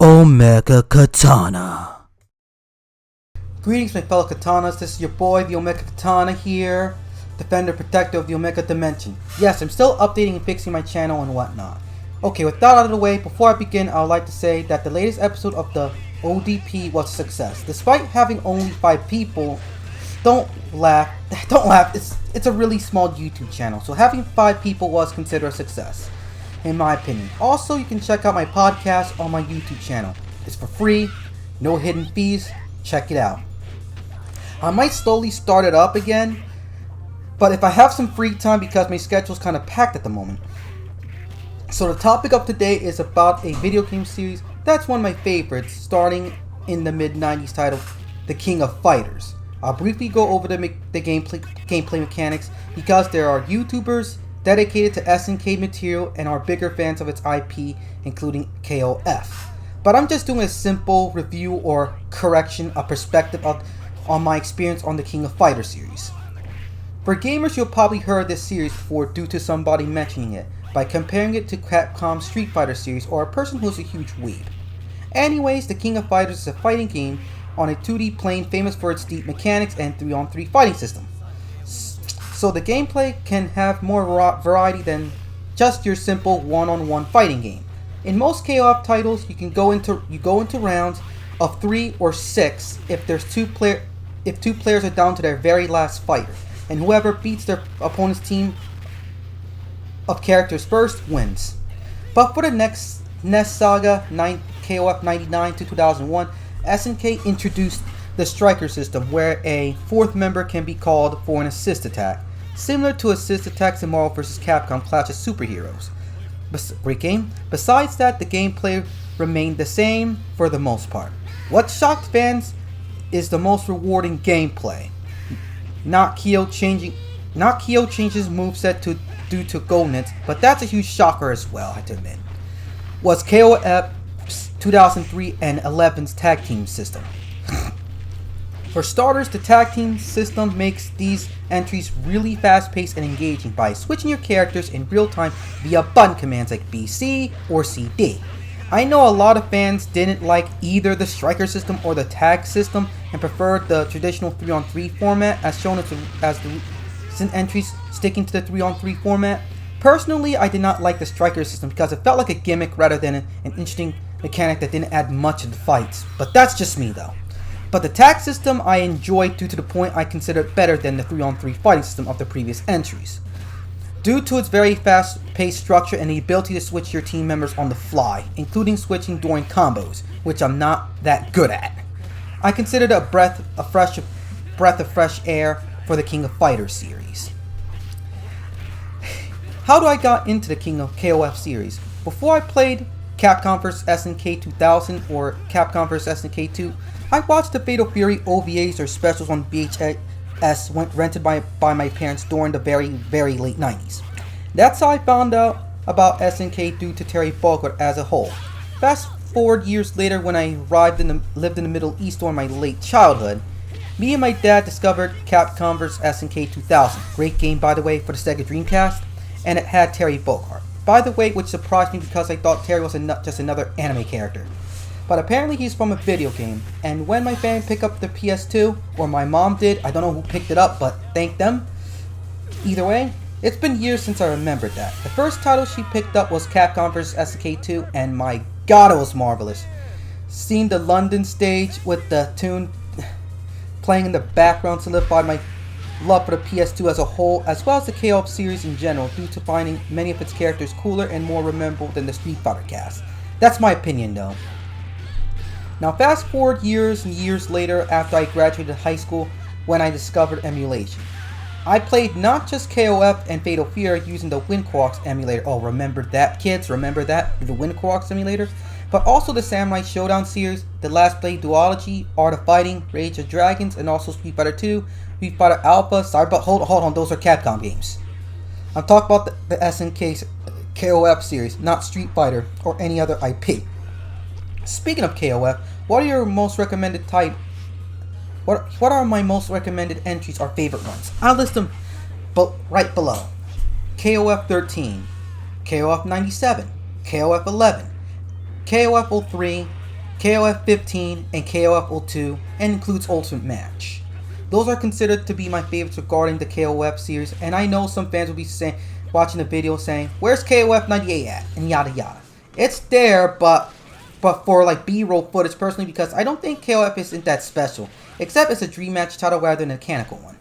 Omega Katana. Greetings, my fellow Katanas. This is your boy, the Omega Katana here, defender, protector of the Omega Dimension. Yes, I'm still updating and fixing my channel and whatnot. Okay, with that out of the way, before I begin, I would like to say that the latest episode of the ODP was a success. Despite having only 5 people, don't laugh, it's a really small YouTube channel, so having 5 people was considered a success, in my opinion. Also, you can check out my podcast on my YouTube channel. It's for free, no hidden fees, check it out. I might slowly start it up again, but if I have some free time because my schedule is kind of packed at the moment. So the topic of today is about a video game series that's one of my favorites, starting in the mid-90s, titled The King of Fighters. I'll briefly go over the gameplay mechanics because there are YouTubers dedicated to SNK material and are bigger fans of its IP, including KOF. But I'm just doing a simple review or correction, a perspective on my experience on the King of Fighters series. For gamers, you'll probably heard this series before due to somebody mentioning it, by comparing it to Capcom's Street Fighter series or a person who's a huge weeb. Anyways, the King of Fighters is a fighting game on a 2D plane famous for its deep mechanics and 3-on-3 fighting system. So the gameplay can have more variety than just your simple one-on-one fighting game. In most KOF titles, you go into rounds of 3 or 6 if two players are down to their very last fighter, and whoever beats their opponent's team of characters first wins. But for the next saga, KOF 99 to 2001, SNK introduced the striker system, where a 4th member can be called for an assist attack, similar to assist attacks in Marvel vs. Capcom Clash of Superheroes. Great game. Besides that, the gameplay remained the same for the most part. What shocked fans is the most rewarding gameplay. Not Kyo changes moveset due to gold nits, but that's a huge shocker as well, I have to admit. Was KOF 2003 and 11's tag team system. For starters, the tag team system makes these entries really fast-paced and engaging by switching your characters in real time via button commands like BC or CD. I know a lot of fans didn't like either the striker system or the tag system and preferred the traditional 3-on-3 format, as shown as the recent entries sticking to the 3-on-3 format. Personally, I did not like the striker system because it felt like a gimmick rather than an interesting mechanic that didn't add much to the fights. But that's just me though. But the tag system I enjoyed due to the point I consider it better than the 3-on-3 fighting system of the previous entries, due to its very fast-paced structure and the ability to switch your team members on the fly, including switching during combos, which I'm not that good at. I consider it a breath of fresh air for the King of Fighters series. How do I got into the King of KOF series? Before I played Capcom vs. SNK 2000 or Capcom vs. SNK 2, I watched the Fatal Fury OVAs or specials on VHS rented by my parents during the very, very late 90s. That's how I found out about SNK due to Terry Bogard as a whole. Fast forward years later, when I lived in the Middle East during my late childhood, me and my dad discovered Capcom vs. SNK 2000. Great game, by the way, for the Sega Dreamcast, and it had Terry Bogard. By the way, which surprised me because I thought Terry was just another anime character. But apparently he's from a video game, and when my family picked up the PS2, or my mom did, I don't know who picked it up, but thank them. Either way, it's been years since I remembered that. The first title she picked up was Capcom vs. SNK 2, and my god, it was marvelous. Seeing the London stage with the tune playing in the background solidified my love for the PS2 as a whole, as well as the KOF series in general, due to finding many of its characters cooler and more memorable than the Street Fighter cast. That's my opinion though. Now fast forward years and years later, after I graduated high school, when I discovered emulation. I played not just KOF and Fatal Fury using the WinQuarks emulator. Oh, remember that, kids? Remember that? The WinQuarks emulator? But also the Samurai Showdown series, The Last Blade Duology, Art of Fighting, Rage of Dragons, and also Street Fighter 2, Street Fighter Alpha. Sorry, but hold on, those are Capcom games. I'm talking about the SNK KOF series, not Street Fighter or any other IP. Speaking of KOF, what are your most recommended What are my most recommended entries or favorite ones? I'll list them right below. KOF 13, KOF 97, KOF 11, KOF 03, KOF 15, and KOF 02, and includes Ultimate Match. Those are considered to be my favorites regarding the KOF series, and I know some fans will be saying, watching the video saying, where's KOF 98 at? And yada yada. It's there, but for like B-roll footage personally, because I don't think KOF isn't that special, except it's a dream match title rather than a mechanical one.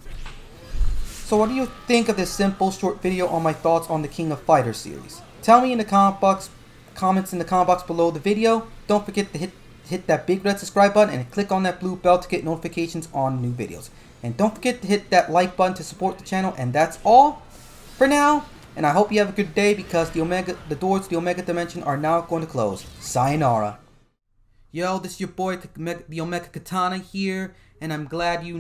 So what do you think of this simple short video on my thoughts on the King of Fighters series? Tell me in the comments in the comment box below the video. Don't forget to hit that big red subscribe button and click on that blue bell to get notifications on new videos. And don't forget to hit that like button to support the channel. And that's all for now. And I hope you have a good day, because the doors to the Omega Dimension are now going to close. Sayonara. Yo, this is your boy, the Omega Katana here, and I'm glad you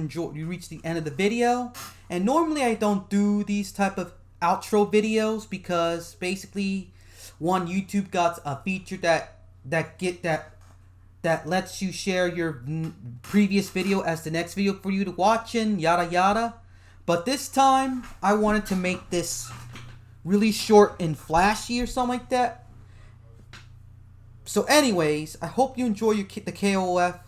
reached the end of the video. And normally I don't do these type of outro videos because basically, one, YouTube got a feature that lets you share your previous video as the next video for you to watch and yada yada. But this time, I wanted to make this really short and flashy or something like that. So anyways, I hope you enjoy the KOF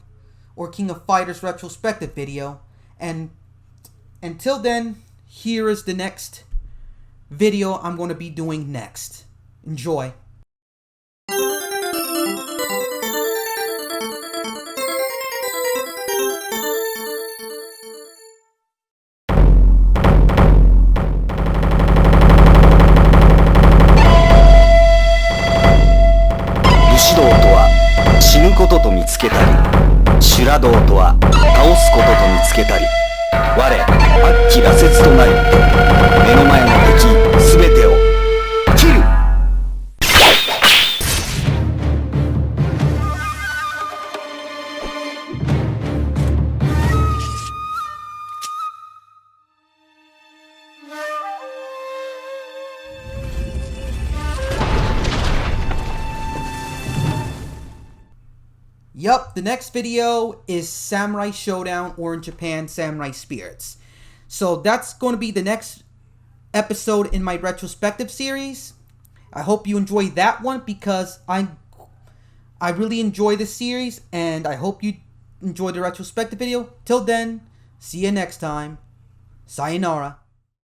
or King of Fighters retrospective video. And until then, here is the next video I'm going to be doing next. Enjoy.武士道とは死ぬことと見つけたり、修羅道とは倒すことと見つけたり、我悪鬼羅刹となり、目の前の敵すべてを切る。Yup, the next video is Samurai Showdown or in Japan, Samurai Spirits. So that's going to be the next episode in my retrospective series. I hope you enjoy that one, because I really enjoy this series, and I hope you enjoy the retrospective video. Till then, see you next time. Sayonara.